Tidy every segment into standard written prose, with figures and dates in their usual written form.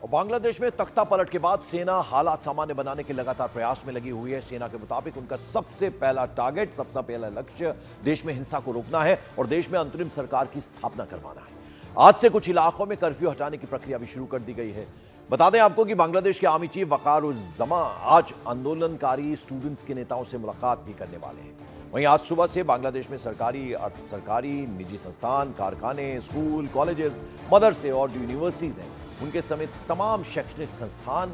और बांग्लादेश में तख्ता पलट के बाद सेना हालात सामान्य बनाने के लगातार प्रयास में लगी हुई है। सेना के मुताबिक उनका सबसे पहला टारगेट, सबसे पहला लक्ष्य देश में हिंसा को रोकना है और देश में अंतरिम सरकार की स्थापना करवाना है। आज से कुछ इलाकों में कर्फ्यू हटाने की प्रक्रिया भी शुरू कर दी गई है। बता दें आपको कि बांग्लादेश के आर्मी चीफ वकार-उज-जमा आज आंदोलनकारी स्टूडेंट्स के नेताओं से मुलाकात भी करने वाले हैं। वहीं आज सुबह से बांग्लादेश में सरकारी, अर्ध सरकारी, निजी संस्थान, कारखाने, स्कूल, कॉलेजेस, मदरसे और जो यूनिवर्सिटीज हैं उनके समेत तमाम शैक्षणिक संस्थान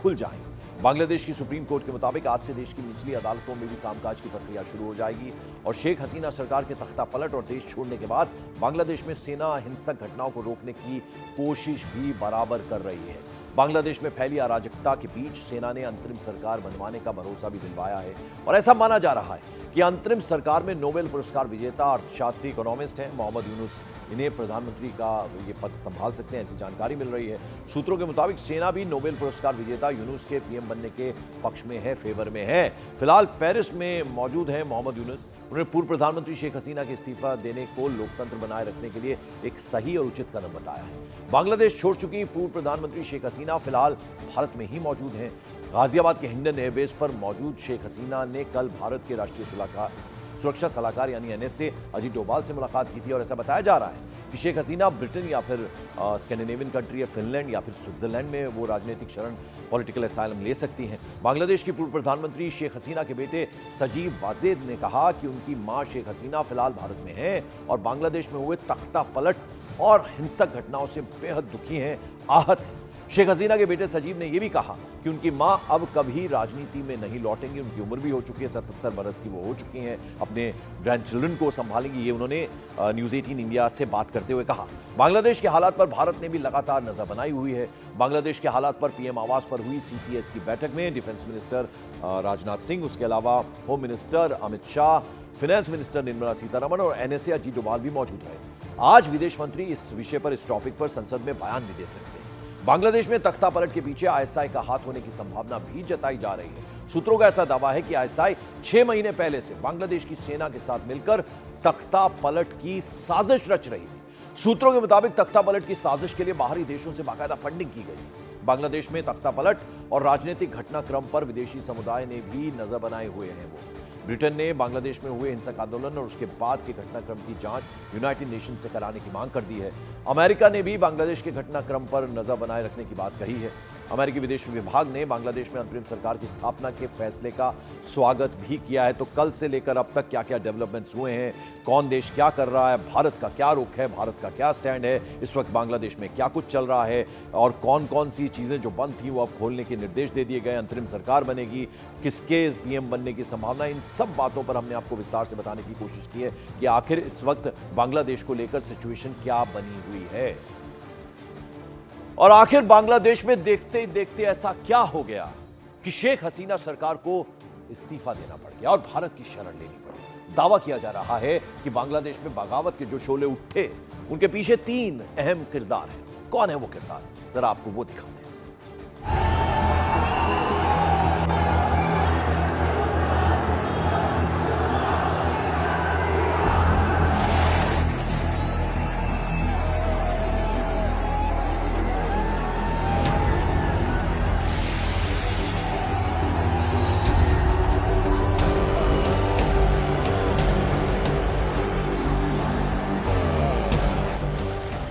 खुल जाएंगे। बांग्लादेश की सुप्रीम कोर्ट के मुताबिक आज से देश की निचली अदालतों में भी कामकाज की प्रक्रिया शुरू हो जाएगी और शेख हसीना सरकार के तख्ता पलट और देश छोड़ने के बाद बांग्लादेश में सेना हिंसक घटनाओं को रोकने की कोशिश भी बराबर कर रही है। बांग्लादेश में फैली अराजकता के बीच सेना ने अंतरिम सरकार बनवाने का भरोसा भी दिलवाया है और ऐसा माना जा रहा है कि अंतरिम सरकार में नोबेल पुरस्कार विजेता अर्थशास्त्री, इकोनॉमिस्ट हैं मोहम्मद यूनुस, इन्हें प्रधानमंत्री का ये पद संभाल सकते हैं, ऐसी जानकारी मिल रही है। सूत्रों के मुताबिक सेना भी नोबेल पुरस्कार विजेता यूनुस के पीएम बनने के पक्ष में है, फेवर में है। फिलहाल पेरिस में मौजूद है मोहम्मद यूनुस। उन्होंने पूर्व प्रधानमंत्री शेख हसीना के इस्तीफा देने को लोकतंत्र बनाए रखने के लिए एक सही और उचित कदम बताया है। बांग्लादेश छोड़ चुकी पूर्व प्रधानमंत्री शेख हसीना फिलहाल भारत में ही मौजूद हैं। गाजियाबाद के हिंडन एयरबेस पर मौजूद शेख हसीना ने कल भारत के राष्ट्रीय सुरक्षा सलाहकार यानी एनएसए अजीत डोभाल से मुलाकात की थी और ऐसा बताया जा रहा है कि शेख हसीना ब्रिटेन या फिर स्कैंडिनेवियन कंट्री या फिनलैंड या फिर स्विट्जरलैंड में वो राजनीतिक शरण, पॉलिटिकल असाइलम ले सकती हैं। बांग्लादेश की पूर्व प्रधानमंत्री शेख हसीना के बेटे सजीब वाजेद ने कहा कि उनकी मां शेख हसीना फिलहाल भारत में हैं और बांग्लादेश में हुए तख्ता पलट और हिंसक घटनाओं से बेहद दुखी हैं, आहत हैं। शेख हसीना के बेटे सजीब ने यह भी कहा कि उनकी मां अब कभी राजनीति में नहीं लौटेंगी, उनकी उम्र भी हो चुकी है, 77 बरस की वो हो चुकी हैं, अपने ग्रैंड चिल्ड्रन को संभालेंगी, ये उन्होंने न्यूज़ 18 इंडिया से बात करते हुए कहा। बांग्लादेश के हालात पर भारत ने भी लगातार नजर बनाई हुई है। बांग्लादेश के हालात पर पीएम आवास पर हुई सीसीएस की बैठक में डिफेंस मिनिस्टर राजनाथ सिंह, उसके अलावा home minister Amit Shah, finance minister Nirmala Sitharaman और एनएसए अजीत डोभाल भी मौजूद रहे। आज विदेश मंत्री इस विषय पर, इस टॉपिक पर संसद में बयान भी दे सकते हैं। बांग्लादेश में तख्ता पलट के पीछे आईएसआई का हाथ होने की संभावना भी जताई जा रही है। सूत्रों का ऐसा दावा है कि आईएसआई 6 महीने पहले से बांग्लादेश की सेना के साथ मिलकर तख्ता पलट की साजिश रच रही थी। सूत्रों के मुताबिक तख्ता पलट की साजिश के लिए बाहरी देशों से बाकायदा फंडिंग की गई थी। बांग्लादेश में तख्ता पलट और राजनीतिक घटनाक्रम पर विदेशी समुदाय ने भी नजर बनाए हुए हैं। ब्रिटेन ने बांग्लादेश में हुए हिंसक आंदोलन और उसके बाद के घटनाक्रम की जांच यूनाइटेड नेशन से कराने की मांग कर दी है। अमेरिका ने भी बांग्लादेश के घटनाक्रम पर नजर बनाए रखने की बात कही है। अमेरिकी विदेश विभाग ने बांग्लादेश में अंतरिम सरकार की स्थापना के फैसले का स्वागत भी किया है। तो कल से लेकर अब तक क्या क्या डेवलपमेंट्स हुए हैं, कौन देश क्या कर रहा है, भारत का क्या रुख है, भारत का क्या स्टैंड है, इस वक्त बांग्लादेश में क्या कुछ चल रहा है और कौन कौन सी चीजें जो बंद थी वो अब खोलने के निर्देश दे दिए गए, अंतरिम सरकार बनेगी, किसके पीएम बनने की संभावना, इन सब बातों पर हमने आपको विस्तार से बताने की कोशिश की है कि आखिर इस वक्त बांग्लादेश को लेकर सिचुएशन क्या बनी हुई है और आखिर बांग्लादेश में देखते ही देखते ऐसा क्या हो गया कि शेख हसीना सरकार को इस्तीफा देना पड़ गया और भारत की शरण लेनी पड़ी। दावा किया जा रहा है कि बांग्लादेश में बगावत के जो शोले उठे उनके पीछे 3 अहम किरदार हैं। कौन है वो किरदार, जरा आपको वो दिखाते हैं।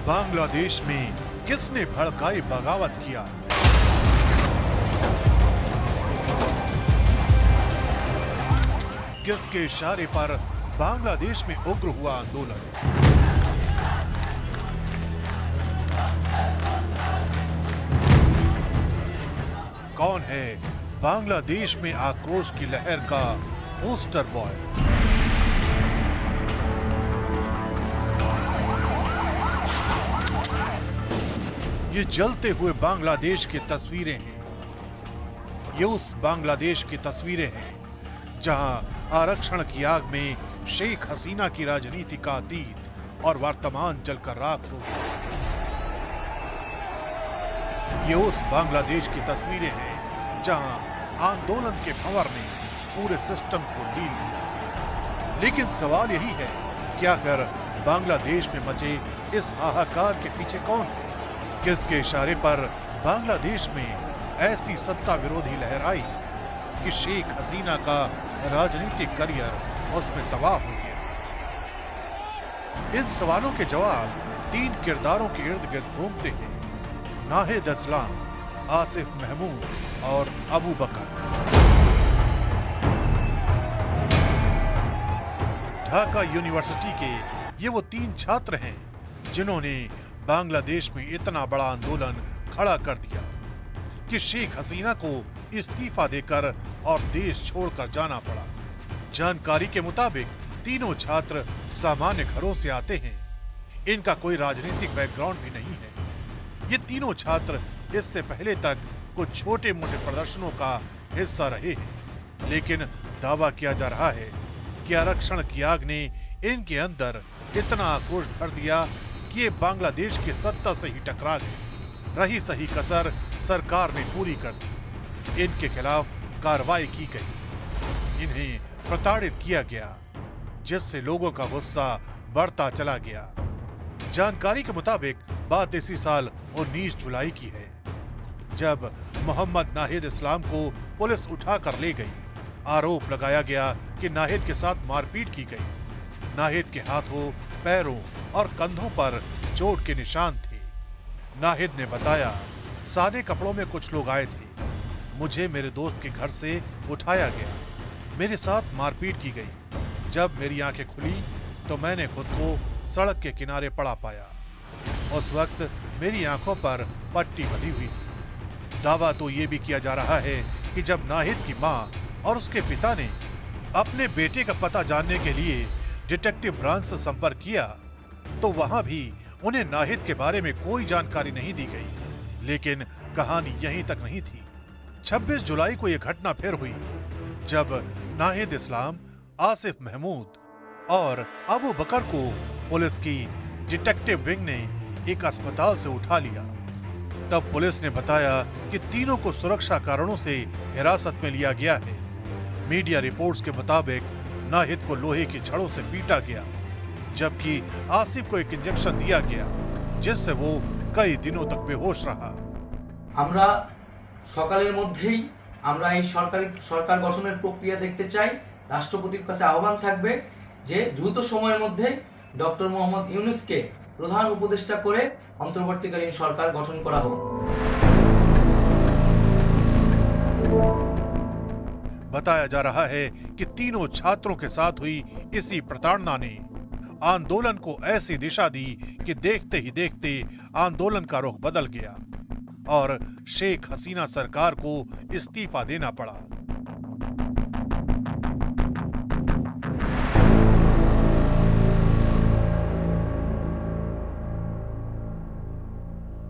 बांग्लादेश में किसने भड़काई बगावत किया? किसके इशारे पर बांग्लादेश में उग्र हुआ आंदोलन? कौन है बांग्लादेश में आक्रोश की लहर का पोस्टर बॉय? ये जलते हुए बांग्लादेश की तस्वीरें हैं। ये उस बांग्लादेश की तस्वीरें हैं जहां आरक्षण की आग में शेख हसीना की राजनीति का अतीत और वर्तमान जलकर राख हो गया। ये उस बांग्लादेश की तस्वीरें हैं जहां आंदोलन के भंवर ने पूरे सिस्टम को लील लिया। लेकिन सवाल यही है कि आखिर बांग्लादेश में मचे इस हाहाकार के पीछे कौन है? किसके इशारे पर बांग्लादेश में ऐसी सत्ता विरोधी लहर आई कि शेख हसीना का राजनीतिक करियर उसमें तबाह हो गया। इन सवालों के जवाब 3 किरदारों के इर्द गिर्द घूमते हैं, नाहिद इस्लाम, आसिफ महमूद और अबू बकर। ढाका यूनिवर्सिटी के ये वो 3 छात्र हैं जिन्होंने बांग्लादेश में इतना बड़ा आंदोलन खड़ा कर दिया कि शेख हसीना को इस्तीफा देकर और देश छोड़कर जाना पड़ा। जानकारी के मुताबिक तीनों छात्र सामान्य घरों से आते हैं, इनका कोई राजनीतिक बैकग्राउंड भी नहीं है। ये तीनों छात्र इससे पहले तक कुछ छोटे मोटे प्रदर्शनों का हिस्सा रहे हैं, लेकिन दावा किया जा रहा है कि आरक्षण की आग ने इनके अंदर इतना आक्रोश भर दिया कि ये बांग्लादेश की सत्ता से ही टकरा गए। रही सही कसर सरकार ने पूरी कर दी, इनके खिलाफ कार्रवाई की गई, इन्हें प्रताड़ित किया गया, जिससे लोगों का गुस्सा बढ़ता चला गया। जानकारी के मुताबिक बात इसी साल 19 जुलाई की है, जब मोहम्मद नाहिद इस्लाम को पुलिस उठाकर ले गई। आरोप लगाया गया कि नाहिद के साथ मारपीट की गई। नाहिद के हाथों, पैरों और कंधों पर चोट के निशान थे। नाहिद ने बताया, सादे कपड़ों में कुछ लोग आए थे, मुझे मेरे दोस्त के घर से उठाया गया, मेरे साथ मारपीट की गई। जब मेरी आंखें खुली तो मैंने खुद को सड़क के किनारे पड़ा पाया। उस वक्त मेरी आंखों पर पट्टी बंधी हुई थी। दावा तो ये भी किया जा रहा है कि जब नाहिद की मां और उसके पिता ने अपने बेटे का पता जानने के लिए डिटेक्टिव ब्रांच से संपर्क किया तो वहां भी उन्हें नाहिद के बारे में कोई जानकारी नहीं दी गई। लेकिन कहानी यहीं तक नहीं थी। 26 जुलाई को यह घटना फिर हुई, जब नाहिद इस्लाम, आसिफ महमूद और अबू बकर को पुलिस की डिटेक्टिव विंग ने एक अस्पताल से उठा लिया। तब पुलिस ने बताया कि तीनों को सुरक्षा कारणों से हिरासत में लिया गया है। मीडिया रिपोर्ट्स के मुताबिक नाहिद को लोहे की छड़ों से पीटा गया, जबकि आसिफ को एक इंजेक्शन दिया गया, जिससे वो कई दिनों तक बेहोश रहा। আমরা সকালের মধ্যেই আমরা এই সরকার গঠনের প্রক্রিয়া দেখতে চাই। রাষ্ট্রপতির কাছে আহ্বান থাকবে যে দ্রুত সময়ের মধ্যে ডক্টর মোহাম্মদ ইউনূসকে প্রধান উপদেষ্টা করে অন্তর্বর্তীকালীন সরকার গঠন করা হোক। बताया जा रहा है कि तीनों छात्रों के साथ हुई इसी प्रताड़ना ने आंदोलन को ऐसी दिशा दी कि देखते ही देखते आंदोलन का रुख बदल गया और शेख हसीना सरकार को इस्तीफा देना पड़ा।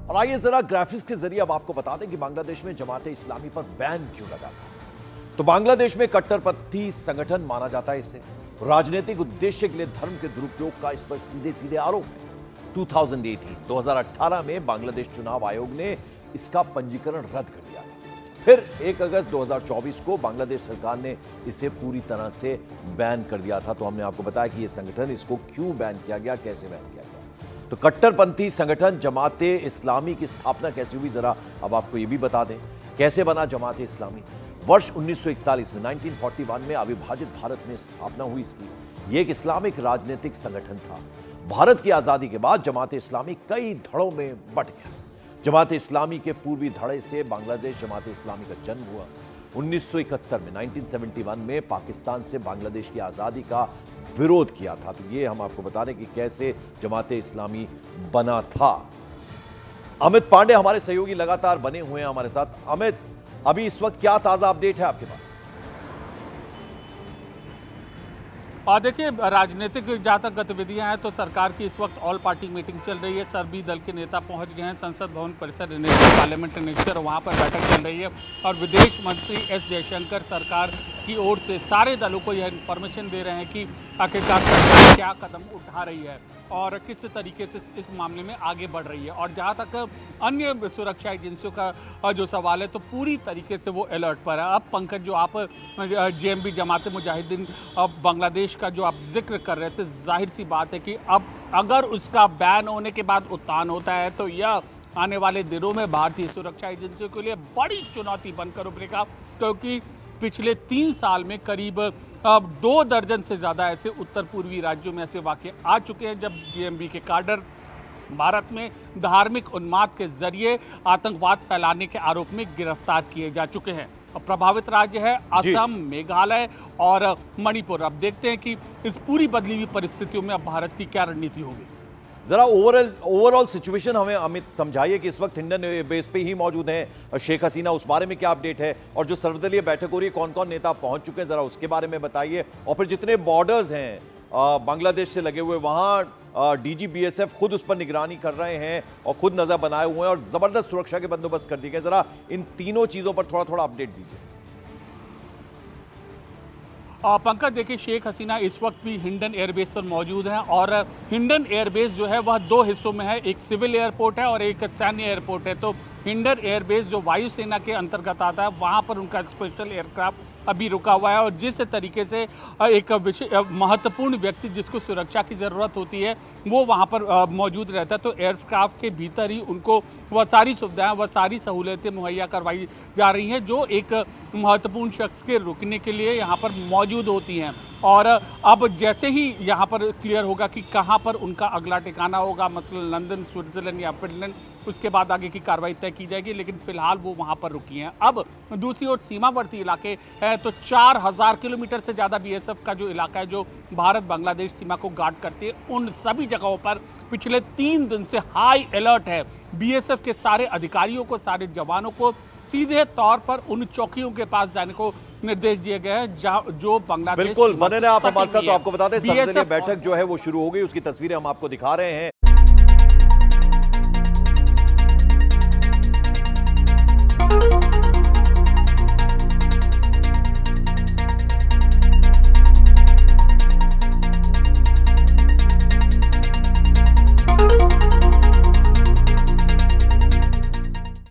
और आइए जरा ग्राफिक्स के जरिए अब आपको बता दें कि बांग्लादेश में जमाते इस्लामी पर बैन क्यों लगा था। तो बांग्लादेश में कट्टरपंथी संगठन माना जाता है इसे। राजनीतिक उद्देश्य के लिए धर्म के दुरुपयोग का इस पर सीधे सीधे आरोप है। 2018 में बांग्लादेश चुनाव आयोग ने इसका पंजीकरण रद्द कर दिया। फिर 1 अगस्त 2024 को बांग्लादेश सरकार ने इसे पूरी तरह से बैन कर दिया था। तो हमने आपको बताया कि यह संगठन, इसको क्यों बैन किया गया, कैसे बैन किया गया। तो कट्टरपंथी संगठन जमाते इस्लामी की स्थापना कैसे हुई, जरा अब आपको यह भी बता दें कैसे बना जमाते इस्लामी। वर्ष 1941 में 1941 में अविभाजित भारत में स्थापना हुई इसकी। यह एक इस्लामिक राजनीतिक संगठन था। भारत की आजादी के बाद जमाते इस्लामी कई धड़ों में बंट गया। जमाते इस्लामी के पूर्वी धड़े से बांग्लादेश जमाते इस्लामी का जन्म हुआ। 1971 में 1971 में पाकिस्तान से बांग्लादेश की आजादी का विरोध किया था। तो ये हम आपको बता दें कि कैसे जमाते इस्लामी बना था। अमित पांडे हमारे सहयोगी लगातार बने हुए हैं हमारे साथ। अमित, अभी इस वक्त क्या ताजा अपडेट है आपके पास? देखिए, राजनीतिक जहाँ तक गतिविधियां हैं तो सरकार की इस वक्त ऑल पार्टी मीटिंग चल रही है। सभी दल के नेता पहुंच गए हैं संसद भवन परिसर, पार्लियामेंट नेक्चर, वहां पर बैठक चल रही है। और विदेश मंत्री एस जयशंकर सरकार की ओर से सारे दलों को यह इन्फॉर्मेशन दे रहे हैं कि आखिरकार सरकार क्या कदम उठा रही है और किस तरीके से इस मामले में आगे बढ़ रही है। और जहाँ तक अन्य सुरक्षा एजेंसियों का जो सवाल है तो पूरी तरीके से वो अलर्ट पर है। अब पंकज, जो आप जेएमबी जमाते मुजाहिदीन बांग्लादेश का जो आप जिक्र कर रहे थे, जाहिर सी बात है कि अब अगर उसका बैन होने के बाद उत्थान होता है तो यह आने वाले दिनों में भारतीय सुरक्षा एजेंसियों के लिए बड़ी चुनौती बनकर उभरेगा, क्योंकि पिछले 3 साल में करीब 2 दर्जन से ज़्यादा ऐसे उत्तर पूर्वी राज्यों में ऐसे वाक़ये आ चुके हैं जब जेएमबी के काडर भारत में धार्मिक उन्माद के जरिए आतंकवाद फैलाने के आरोप में गिरफ्तार किए जा चुके हैं। अब प्रभावित राज्य है असम, मेघालय और मणिपुर। अब देखते हैं कि इस पूरी बदली हुई परिस्थितियों में अब भारत की क्या रणनीति होगी। जरा ओवरऑल सिचुएशन हमें अमित समझाइए कि इस वक्त हिंडन बेस पे ही मौजूद हैं शेख हसीना, उस बारे में क्या अपडेट है, और जो सर्वदलीय बैठक हो रही है कौन कौन नेता पहुंच चुके हैं, जरा उसके बारे में बताइए। और फिर जितने बॉर्डर्स हैं बांग्लादेश से लगे हुए, वहां डीजी बीएसएफ खुद उस पर निगरानी कर रहे हैं और खुद नजर बनाए हुए हैं और जबरदस्त सुरक्षा के बंदोबस्त कर दिए गए। जरा इन तीनों चीजों पर थोड़ा थोड़ा अपडेट दीजिए। पंकज, देखिए, शेख हसीना इस वक्त भी हिंडन एयरबेस पर मौजूद हैं और हिंडन एयरबेस जो है वह 2 हिस्सों में है, एक सिविल एयरपोर्ट है और एक सैन्य एयरपोर्ट है। तो हिंडन एयरबेस जो वायुसेना के अंतर्गत आता है, वहाँ पर उनका स्पेशल एयरक्राफ्ट अभी रुका हुआ है और जिस तरीके से एक महत्वपूर्ण व्यक्ति जिसको सुरक्षा की ज़रूरत होती है वो वहाँ पर मौजूद रहता है, तो एयरक्राफ्ट के भीतर ही उनको वह सारी सुविधाएं, वह सारी सहूलियतें मुहैया करवाई जा रही हैं जो एक महत्वपूर्ण शख्स के रुकने के लिए यहाँ पर मौजूद होती हैं। और अब जैसे ही यहाँ पर क्लियर होगा कि कहाँ पर उनका अगला ठिकाना होगा, मसलन लंदन, स्विट्जरलैंड या फिनलैंड, उसके बाद आगे की कार्रवाई तय की जाएगी, लेकिन फिलहाल वो वहाँ पर रुकी हैं। अब दूसरी ओर सीमावर्ती इलाके है तो 4000 किलोमीटर से ज़्यादा बीएसएफ का जो इलाका है जो भारत बांग्लादेश सीमा को गार्ड करती है, उन सभी जगहों पर पिछले 3 दिन से हाई अलर्ट है। बीएसएफ के सारे अधिकारियों को, सारे जवानों को सीधे तौर पर उन चौकियों के पास जाने को निर्देश दिए गए हैं जो बांग्लादेश। बिल्कुल बने रहे आप हमारे साथ। तो आपको बता दें सर्वदलीय बैठक जो है वो शुरू हो गई, उसकी तस्वीरें हम आपको दिखा रहे हैं।